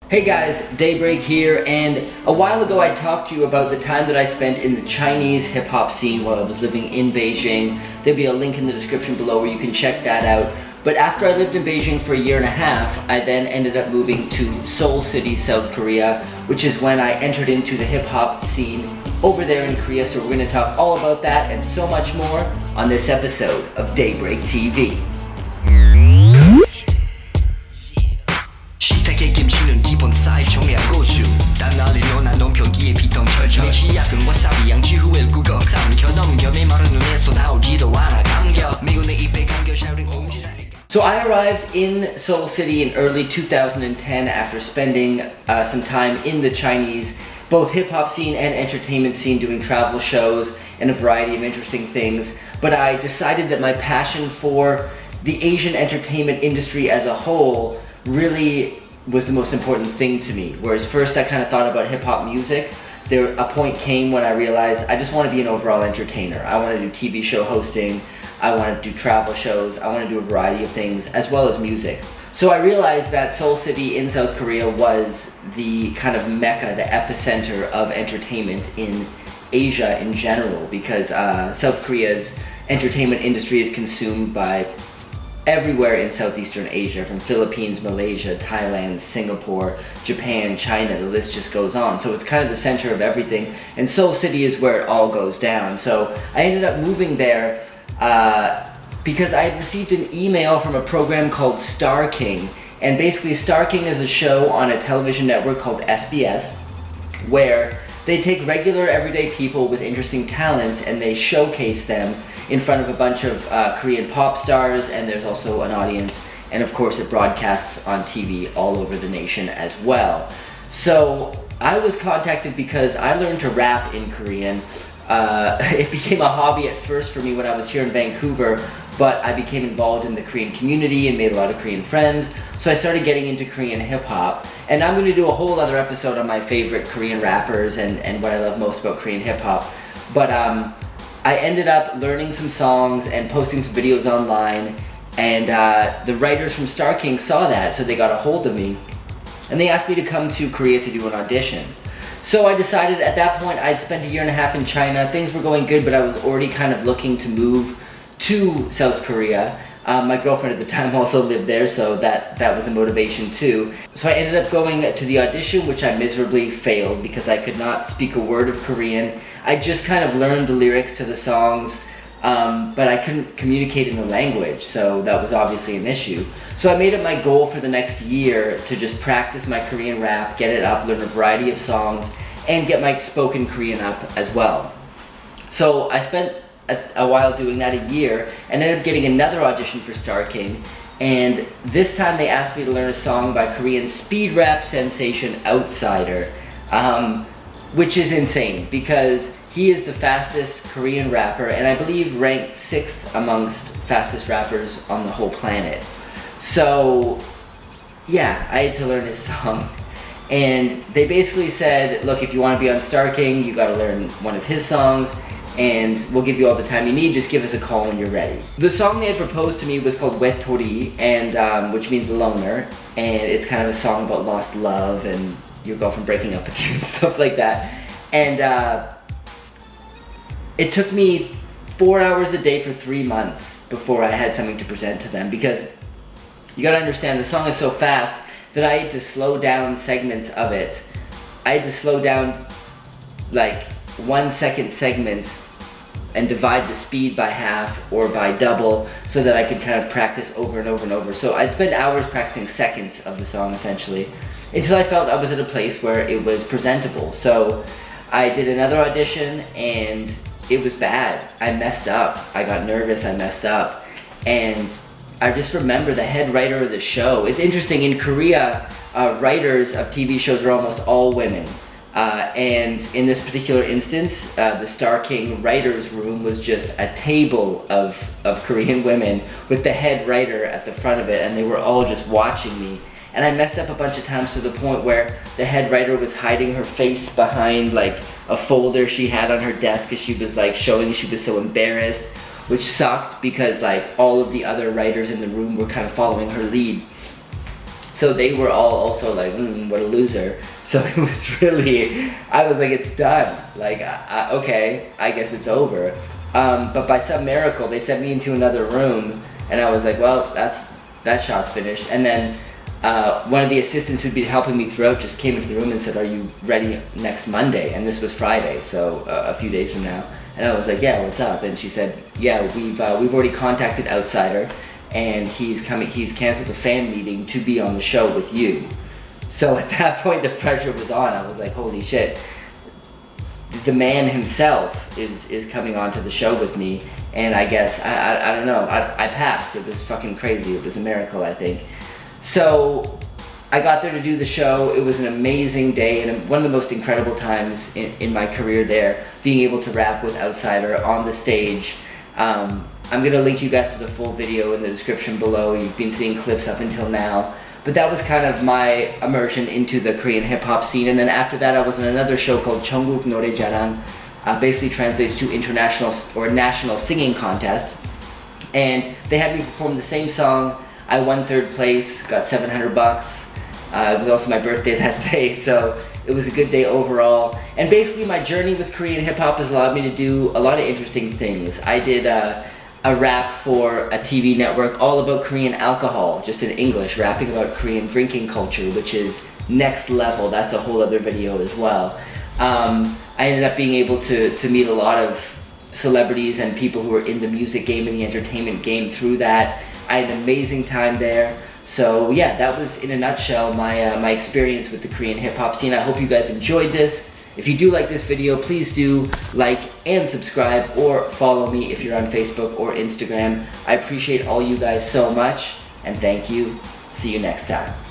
Hey guys, Daybreak here, and a while ago I talked to you about the time that I spent in the Chinese hip-hop scene while I was living in Beijing. There'll be a link in the description below where you can check that out. But after I lived in Beijing for a year and a half, I then ended up moving to Seoul City, South Korea, which is when I entered into the hip-hop scene over there in Korea. So we're going to talk all about that and so much more on this episode of Daybreak TV. So I arrived in Seoul City in early 2010 after spending some time in the Chinese, both hip-hop scene and entertainment scene, doing travel shows and a variety of interesting things. But I decided that my passion for the Asian entertainment industry as a whole really was the most important thing to me. Whereas first I kind of thought about hip-hop music, a point came when I realized I just want to be an overall entertainer. I want to do TV show hosting, I want to do travel shows, I want to do a variety of things as well as music. So I realized that Seoul City in South Korea was the kind of mecca, the epicenter of entertainment in Asia in general, because South Korea's entertainment industry is consumed by everywhere in Southeastern Asia, from Philippines, Malaysia, Thailand, Singapore, Japan, China, the list just goes on. So it's kind of the center of everything, and Seoul City is where it all goes down. So I ended up moving there because I had received an email from a program called Star King, and basically Star King is a show on a television network called SBS, where they take regular everyday people with interesting talents and they showcase them in front of a bunch of Korean pop stars, and there's also an audience, and of course it broadcasts on TV all over the nation as well. So I was contacted because I learned to rap in Korean. It became a hobby at first for me when I was here in Vancouver, but I became involved in the Korean community and made a lot of Korean friends, so I started getting into Korean hip-hop. And I'm going to do a whole other episode on my favorite Korean rappers and what I love most about Korean hip-hop. But I ended up learning some songs and posting some videos online, and the writers from Star King saw that, so they got a hold of me, and they asked me to come to Korea to do an audition. So I decided at that point, I'd spent a year and a half in China, things were going good, but I was already kind of looking to move to South Korea. My girlfriend at the time also lived there, so that was a motivation too. So I ended up going to the audition, which I miserably failed because I could not speak a word of Korean. I just kind of learned the lyrics to the songs, but I couldn't communicate in the language, so that was obviously an issue. So I made it my goal for the next year to just practice my Korean rap, get it up, learn a variety of songs, and get my spoken Korean up as well. So I spent a while doing that, a year, and ended up getting another audition for Star King, and this time they asked me to learn a song by Korean speed rap sensation Outsider, which is insane because he is the fastest Korean rapper, and I believe ranked 6th amongst fastest rappers on the whole planet. So yeah, I had to learn his song, and they basically said, look, if you want to be on Star King, you got to learn one of his songs, and we'll give you all the time you need, just give us a call when you're ready. The song they had proposed to me was called Wetori, and which means loner, and it's kind of a song about lost love and your girlfriend breaking up with you and stuff like that. And it took me 4 hours a day for 3 months before I had something to present to them, because you gotta understand, the song is so fast that I had to slow down segments of it. I had to slow down like 1 second segments and divide the speed by half or by double so that I could kind of practice over and over and over. So I'd spend hours practicing seconds of the song essentially until I felt I was at a place where it was presentable. So I did another audition and it was bad. I messed up. I got nervous, I messed up. And I just remember the head writer of the show. It's interesting, in Korea, writers of TV shows are almost all women. And in this particular instance, the Star King writer's room was just a table of Korean women with the head writer at the front of it, and they were all just watching me. And I messed up a bunch of times to the point where the head writer was hiding her face behind like a folder she had on her desk because she was like showing she was so embarrassed, which sucked because like all of the other writers in the room were kind of following her lead. So they were all also like, what a loser. So it was really, I was like, it's done. Like, okay, I guess it's over. But by some miracle, they sent me into another room, and I was like, well, that shot's finished. And then one of the assistants who'd been helping me throughout just came into the room and said, are you ready next Monday? And this was Friday, so a few days from now. And I was like, yeah, what's up? And she said, yeah, we've already contacted Outsider, and he's canceled a fan meeting to be on the show with you. So at that point, the pressure was on. I was like, holy shit. The man himself is coming onto the show with me, and I guess, I don't know, I passed. It was fucking crazy. It was a miracle, I think. So I got there to do the show. It was an amazing day and one of the most incredible times in my career there, being able to rap with Outsider on the stage. I'm gonna link you guys to the full video in the description below. You've been seeing clips up until now. But that was kind of my immersion into the Korean hip-hop scene. And then after that, I was on another show called Cheongguk Noraejaran. Basically translates to International or National Singing Contest. And they had me perform the same song. I won 3rd place, got $700. It was also my birthday that day, so it was a good day overall. And basically my journey with Korean hip-hop has allowed me to do a lot of interesting things. I did a rap for a TV network all about Korean alcohol, just in English, rapping about Korean drinking culture, which is next level. That's a whole other video as well. I ended up being able to meet a lot of celebrities and people who are in the music game and the entertainment game through that. I had an amazing time there. So yeah, that was in a nutshell my experience with the Korean hip-hop scene. I hope you guys enjoyed this. If you do like this video, please do like and subscribe, or follow me if you're on Facebook or Instagram. I appreciate all you guys so much, and thank you. See you next time.